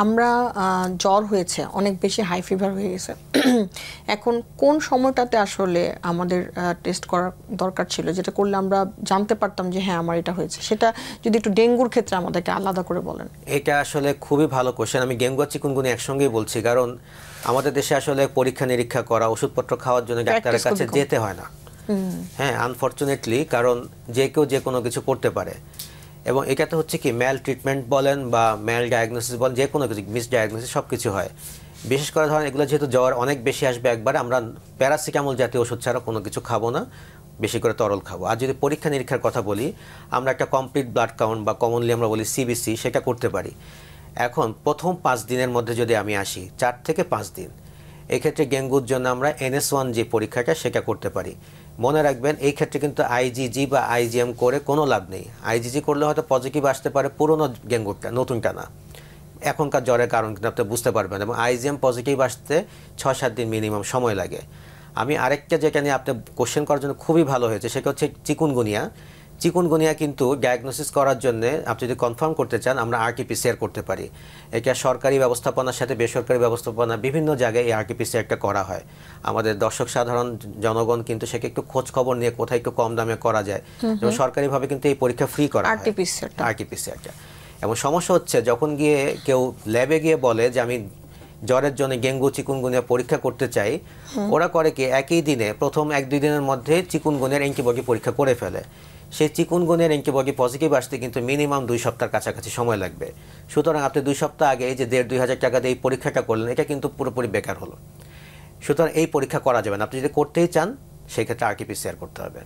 আমরা জ্বর হয়েছে, অনেক বেশি হাই ফিভার হয়ে গেছে, এখন কোন সময়টাতে আসলে আমাদের টেস্ট করা দরকার ছিল, যেটা করলে আমরা জানতে পারতাম যে হ্যাঁ আমার এটা হয়েছে? সেটা যদি একটু ডেঙ্গুর ক্ষেত্রে আমাদেরকে আলাদা করে বলেন। এটা আসলে খুবই ভালো কোশ্চেন। আমি ডেঙ্গু আর চিকুনগুনিয়া একসঙ্গেই বলছি, কারণ আমাদের দেশে আসলে পরীক্ষা নিরীক্ষা করা, ওষুধপত্র খাওয়ার জন্য ডাক্তারের কাছে যেতে হয় না। হ্যাঁ, আনফরচুনেটলি, কারণ যে কেউ যে কোনো কিছু করতে পারে। এবং এটাতে হচ্ছে কি, ম্যাল ট্রিটমেন্ট বলেন বা ম্যাল ডায়াগনোসিস বলেন, যে কোনো কিছু মিস ডায়াগনোসিস সব কিছু হয়। বিশেষ করে ধরেন এগুলো যেহেতু জ্বর অনেক বেশি আসবে একবার, আমরা প্যারাসিটামল জাতীয় ওষুধ ছাড়া কোনো কিছু খাবো না, বেশি করে তরল খাবো। আর যদি পরীক্ষা নিরীক্ষার কথা বলি, আমরা একটা কমপ্লিট ব্লাড কাউন্ট বা কমনলি আমরা বলি সিবিসি, সেটা করতে পারি। এখন প্রথম 5 দিনের মধ্যে যদি আমি আসি, 4 থেকে 5 দিন, এক্ষেত্রে ডেঙ্গুর জন্য আমরা NS1 যে পরীক্ষাটা সেটা করতে পারি। মনে রাখবেন এই ক্ষেত্রে কিন্তু IgG বা IgM করে কোনো লাভ নেই। IgG করলে হয়তো পজিটিভ আসতে পারে পুরনো ডেঙ্গুরটা, নতুনটা না। এখনকার জ্বরের কারণ কিন্তু আপনি বুঝতে পারবেন, এবং IgM পজিটিভ আসতে 6-7 দিন মিনিমাম সময় লাগে। আমি আরেকটা যেটা নিয়ে আপনি কোশ্চেন করার জন্য খুবই ভালো হয়েছে, সেটা হচ্ছে চিকুনগুনিয়া। চিকুনগুনিয়া কিন্তু ডায়াগনোসিস করার জন্য আপনি যদি কনফার্ম করতে চান, আমরা RT-PCR করতে পারি। এটা সরকারি ব্যবস্থাপনার সাথে বেসরকারি ব্যবস্থাপনা বিভিন্ন জায়গায় এই RT-PCRটা করা হয়। আমাদের দর্শক সাধারণ জনগণ কিন্তু সেকে একটু খোঁজ খবর নিয়ে কোথায় একটু কম দামে করা যায়, এবং সরকারিভাবে কিন্তু এই পরীক্ষা ফ্রি করা হয় RT-PCRটা। এবং সমস্যা হচ্ছে যখন গিয়ে কেউ ল্যাবে গিয়ে বলে যে আমি জ্বরের জন্য ডেঙ্গু চিকুনগুনিয়া পরীক্ষা করতে চাই, ওরা করে কি একই দিনে প্রথম 1-2 দিনের মধ্যে চিকুনগুনিয়ার অ্যান্টিবডি পরীক্ষা করে ফেলে। সেই চিকুনগুনিয়ার অ্যান্টিবডি পজিটিভ আসতে কিন্তু মিনিমাম 2 সপ্তাহের কাছাকাছি সময় লাগবে। সুতরাং আপনি 2 সপ্তাহ আগে যে 1,500-2 হাজার টাকা দিয়ে এই পরীক্ষাটা করলেন, এটা কিন্তু পুরোপুরি বেকার হলো। সুতরাং এই পরীক্ষা করা যাবে না। আপনি যদি করতেই চান, সেই ক্ষেত্রে RT-PCR করতে হবে।